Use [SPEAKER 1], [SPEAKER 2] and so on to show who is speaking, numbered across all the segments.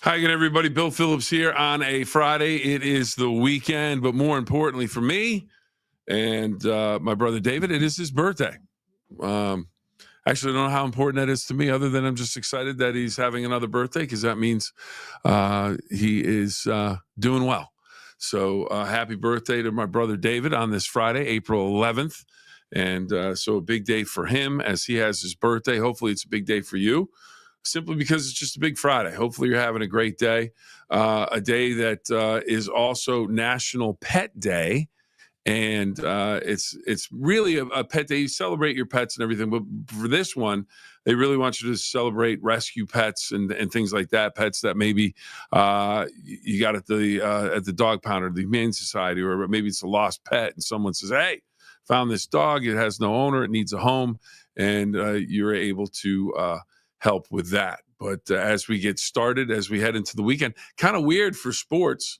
[SPEAKER 1] Hi again, everybody. Bill Phillips here on a Friday. It is the weekend, but more importantly for me and my brother David, it is his birthday. Actually, I don't know how important that is to me, other than I'm just excited that he's having another birthday because that means he is doing well. So happy birthday to my brother David on this Friday, April 11th. And so a big day for him as he has his birthday. Hopefully it's a big day for you, simply because it's just a big Friday. Hopefully you're having a great day. A day that is also National Pet Day. And it's really a pet day. You celebrate your pets and everything, but for this one, they really want you to celebrate rescue pets and things like that. Pets that maybe you got at the dog pound or the Humane Society, or maybe it's a lost pet, and someone says, "Hey, found this dog. It has no owner. It needs a home," and you're able to help with that. But as we get started, as we head into the weekend, kind of weird for sports.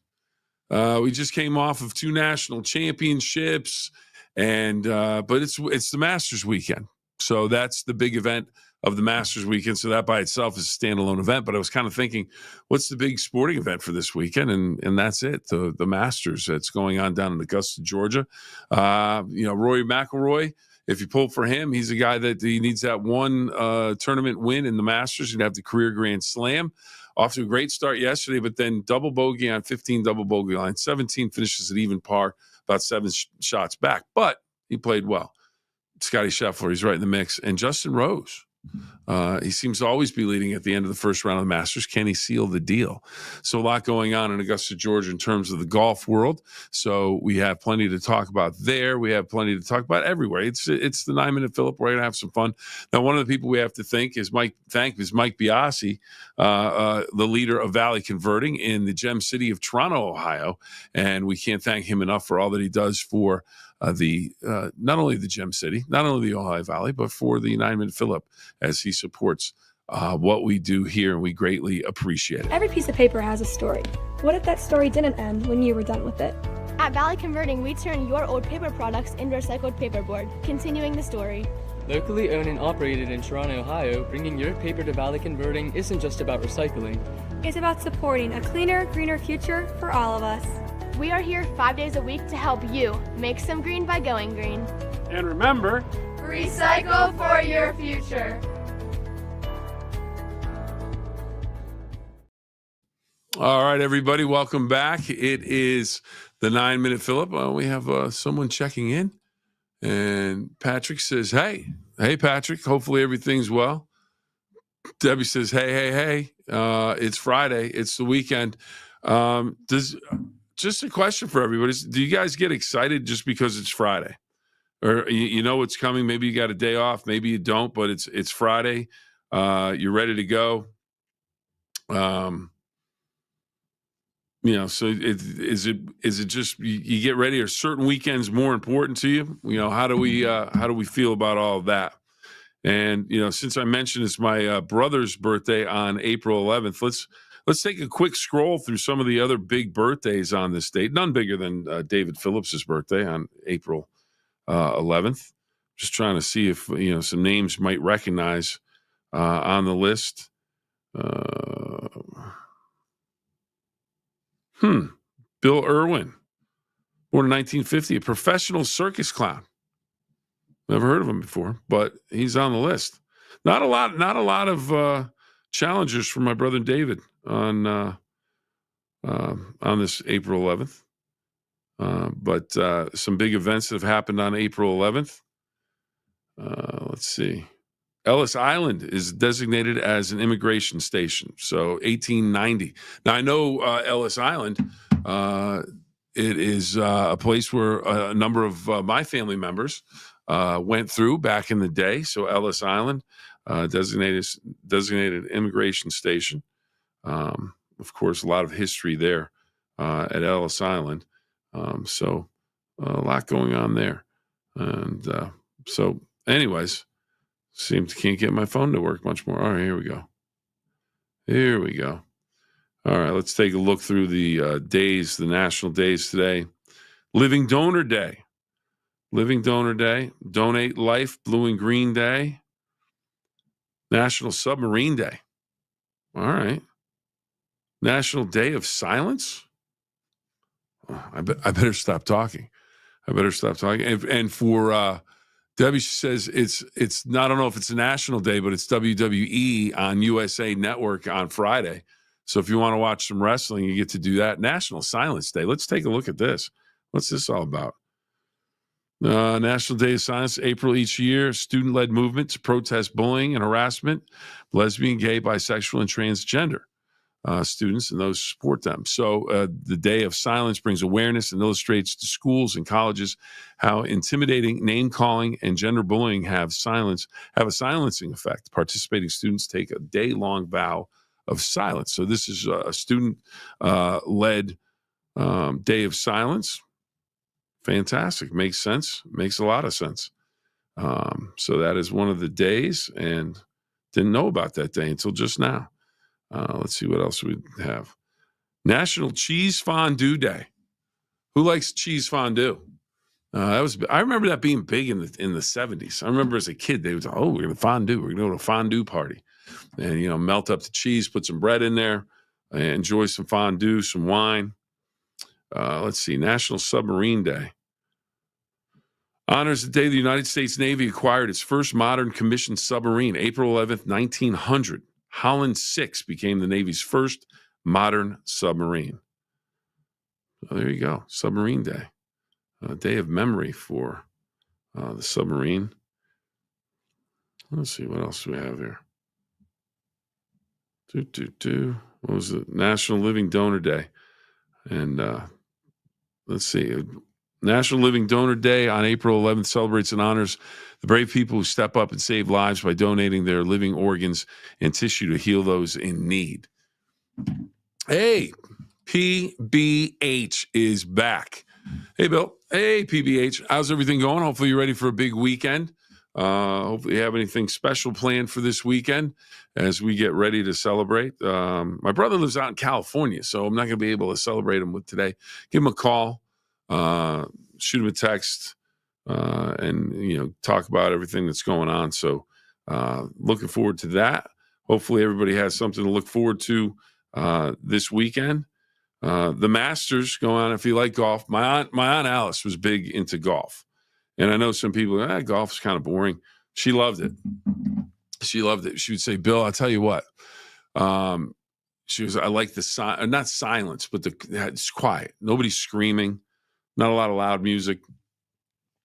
[SPEAKER 1] We just came off of 2 national championships, and but it's the Masters weekend, so that's the big event of the Masters weekend. So that by itself is a standalone event. But I was kind of thinking, what's the big sporting event for this weekend? And that's it, the Masters that's going on down in Augusta, Georgia. Rory McIlroy. If you pull for him, he's a guy that he needs that one tournament win in the Masters. He'd have the career Grand Slam. Off to a great start yesterday, but then double bogey on 15 double bogey line. 17 finishes at even par, about 7 shots back. But he played well. Scotty Scheffler, he's right in the mix. And Justin Rose, he seems to always be leading at the end of the first round of the Masters. Can he seal the deal? So a lot going on in Augusta, Georgia in terms of the golf world. So we have plenty to talk about there. We have plenty to talk about everywhere. It's the 9-Minute Phill-Up. We're going to have some fun. Now, one of the people we have to thank is Mike Biasi, the leader of Valley Converting in the gem city of Toronto, Ohio. And we can't thank him enough for all that he does for not only the gem city, not only the Ohio Valley, but for the 9-Minute Phill-Up, as he supports what we do here, and we greatly appreciate it.
[SPEAKER 2] Every piece of paper has a story. What if that story didn't end when you were done with it?
[SPEAKER 3] At Valley Converting, we turn your old paper products into recycled paperboard, continuing the story.
[SPEAKER 4] Locally owned and operated in Toronto, Ohio, bringing your paper to Valley Converting isn't just about recycling.
[SPEAKER 2] It's about supporting a cleaner, greener future for all of us.
[SPEAKER 3] We are here 5 days a week to help you make some green by going green.
[SPEAKER 5] And remember,
[SPEAKER 3] recycle for your future.
[SPEAKER 1] All right, everybody, welcome back. It is the 9-Minute Phill-Up. We have someone checking in, and Patrick says, hey, Patrick, hopefully everything's well. Debbie says, hey, it's Friday. It's the weekend. Just a question for everybody. Do you guys get excited just because it's Friday? Or you know what's coming? Maybe you got a day off. Maybe you don't, but it's Friday. You're ready to go. So is it just you get ready? Are certain weekends more important to you? How do we feel about all of that? And since I mentioned it's my brother's birthday on April 11th, let's take a quick scroll through some of the other big birthdays on this date. None bigger than David Phillips's birthday on April 11th. Just trying to see if some names might recognize on the list. Bill Irwin, born in 1950, a professional circus clown. Never heard of him before, but he's on the list. Not a lot of challengers for my brother David on this April 11th. But some big events that have happened on April 11th. Let's see. Ellis Island is designated as an immigration station. So 1890. Now I know Ellis Island. It is a place where a number of my family members went through back in the day. So Ellis Island, designated immigration station. Of course, a lot of history there at Ellis Island. So a lot going on there. And so anyways, can't get my phone to work much more. All right, here we go. All right, let's take a look through the days, the national days today. Living Donor Day. Donate Life, Blue and Green Day. National Submarine Day. All right. National Day of Silence? Oh, I better stop talking. And for Debbie, she says it's not, I don't know if it's a national day, but it's WWE on USA Network on Friday. So if you want to watch some wrestling, you get to do that. National Silence Day. Let's take a look at this. What's this all about? National Day of Silence, April each year. Student-led movement to protest bullying and harassment, lesbian, gay, bisexual, and transgender students and those who support them. So the Day of Silence brings awareness and illustrates to schools and colleges how intimidating name-calling and gender bullying have a silencing effect. Participating students take a day-long vow of silence. So this is a student-led Day of Silence. Fantastic. Makes sense. Makes a lot of sense. So that is one of the days, and didn't know about that day until just now. Let's see what else we have. National Cheese Fondue Day. Who likes cheese fondue? I remember that being big in the 70s. I remember as a kid, they would say, "Oh, we're gonna fondue. We're gonna go to a fondue party," and melt up the cheese, put some bread in there, and enjoy some fondue, some wine. Let's see. National Submarine Day. Honors the day the United States Navy acquired its first modern commissioned submarine, April 11th, 1900. Holland 6 became the Navy's first modern submarine. So there you go. Submarine Day. A day of memory for the submarine. Let's see. What else do we have here? What was it? National Living Donor Day. And let's see. National Living Donor Day on April 11th celebrates and honors the brave people who step up and save lives by donating their living organs and tissue to heal those in need. Hey, PBH is back. Hey, Bill. Hey, PBH. How's everything going? Hopefully you're ready for a big weekend. Hopefully you have anything special planned for this weekend as we get ready to celebrate. My brother lives out in California, so I'm not going to be able to celebrate him with today. Give him a call. Shoot him a text, and talk about everything that's going on. So looking forward to that. Hopefully everybody has something to look forward to this weekend. The Masters go on if you like golf. My aunt Alice was big into golf, and I know some people golf's kind of boring. She loved it. She would say, "Bill, I'll tell you what." She was, I like the not silence, but it's quiet. Nobody's screaming. Not a lot of loud music.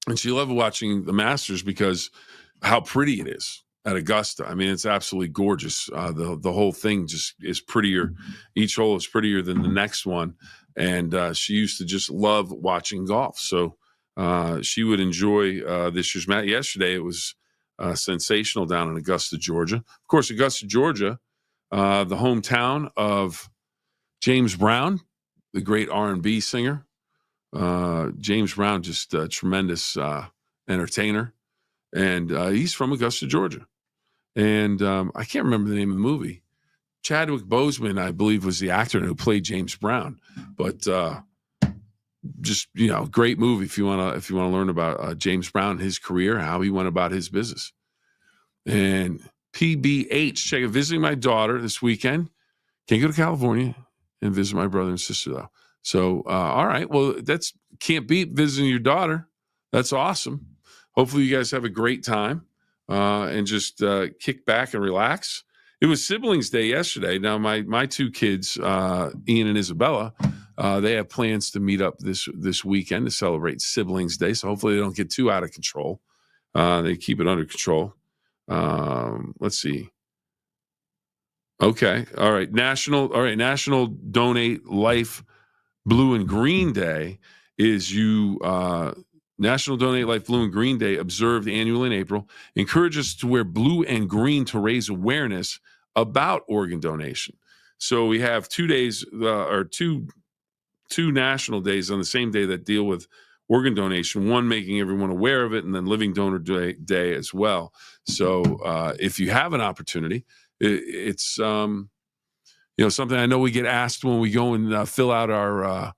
[SPEAKER 1] And she loved watching the Masters because how pretty it is at Augusta. I mean, it's absolutely gorgeous. The whole thing just is prettier. Each hole is prettier than the next one. And she used to just love watching golf. So she would enjoy this year's match. Yesterday, it was sensational down in Augusta, Georgia. Of course, Augusta, Georgia, the hometown of James Brown, the great R&B singer. James Brown, just a tremendous entertainer, and he's from Augusta, Georgia. And I can't remember the name of the movie. Chadwick Boseman, I believe, was the actor who played James Brown. But just great movie if you want to learn about James Brown, his career, how he went about his business. And PBH, check it. Visiting my daughter this weekend. Can't go to California and visit my brother and sister though. So, all right. Well, that's can't beat visiting your daughter. That's awesome. Hopefully you guys have a great time and just kick back and relax. It was Siblings Day yesterday. Now, my two kids, Ian and Isabella, they have plans to meet up this weekend to celebrate Siblings Day. So hopefully they don't get too out of control. They keep it under control. Let's see. Okay. All right. National Donate Life Blue and Green Day is National Donate Life Blue and Green Day, observed annually in April, encourages us to wear blue and green to raise awareness about organ donation. So we have 2 days or two national days on the same day that deal with organ donation, one making everyone aware of it, and then Living Donor Day as well. So if you have an opportunity, it's something I know we get asked when we go and fill out our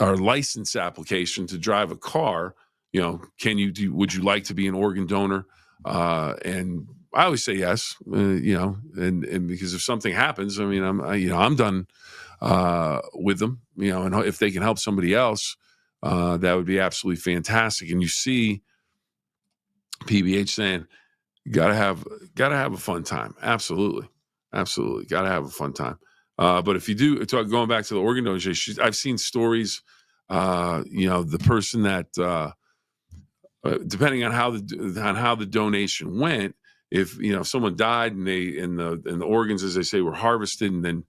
[SPEAKER 1] license application to drive a car. Would you like to be an organ donor? And I always say yes, and because if something happens, I mean, I'm done with them, and if they can help somebody else, that would be absolutely fantastic. And you see PBH saying, gotta have a fun time. Absolutely. Gotta have a fun time. But if you do going back to the organ donation, I've seen stories, the person that, depending on how the donation went, if someone died and the organs, as they say, were harvested and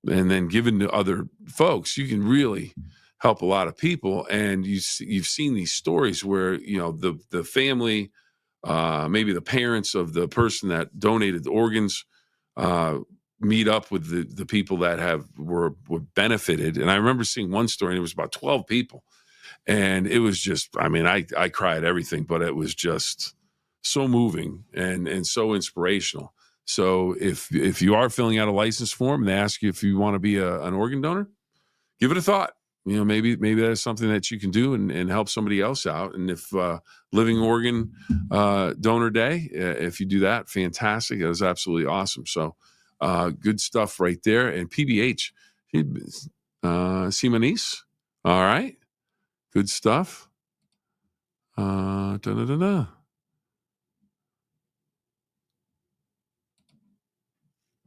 [SPEAKER 1] then given to other folks, you can really help a lot of people. And you've seen these stories where the family, maybe the parents of the person that donated the organs, meet up with the people that were benefited. And I remember seeing one story, and it was about 12 people. And it was just, I mean, I cried everything, but it was just so moving and so inspirational. So if you are filling out a license form and they ask you if you want to be an organ donor, give it a thought. Maybe that is something that you can do and help somebody else out. And if Living Organ Donor Day, if you do that, fantastic. That is absolutely awesome. So good stuff right there. And PBH, Simonis, all right. Good stuff.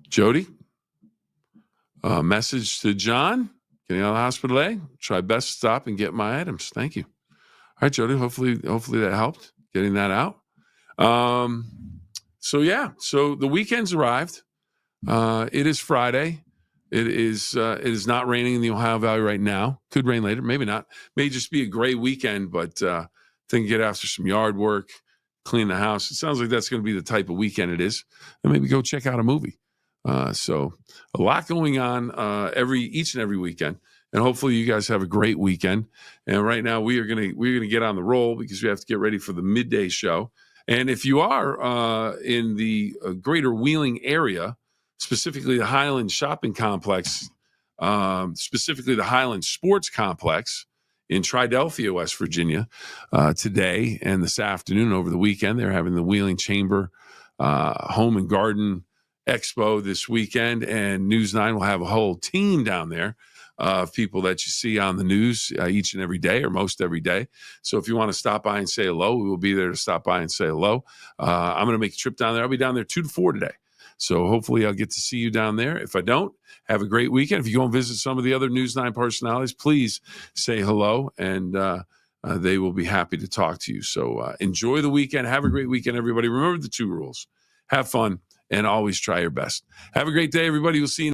[SPEAKER 1] Jody, message to John. Getting out of the hospital today. Try best to stop and get my items. Thank you. All right, Jody. Hopefully that helped getting that out. So the weekend's arrived. It is Friday. It is not raining in the Ohio Valley right now. Could rain later, maybe not. May just be a gray weekend, but think get after some yard work, clean the house. It sounds like that's going to be the type of weekend it is, and maybe go check out a movie. So a lot going on each and every weekend, and hopefully you guys have a great weekend. And right now we're gonna get on the roll because we have to get ready for the midday show. And if you are in the greater Wheeling area, specifically the Highland Shopping Complex, specifically the Highland Sports Complex in Triadelphia, West Virginia, today and this afternoon over the weekend, they're having the Wheeling Chamber Home and Garden Expo this weekend, and News 9 will have a whole team down there of people that you see on the news each and every day or most every day. So if you want to stop by and say hello, we will be there to stop by and say hello. I'm going to make a trip down there. I'll be down there 2 to 4 today. So hopefully I'll get to see you down there. If I don't, have a great weekend. If you go and visit some of the other News 9 personalities, please say hello, and they will be happy to talk to you. So enjoy the weekend. Have a great weekend, everybody. Remember the 2 rules. Have fun and always try your best. Have a great day, everybody. We'll see you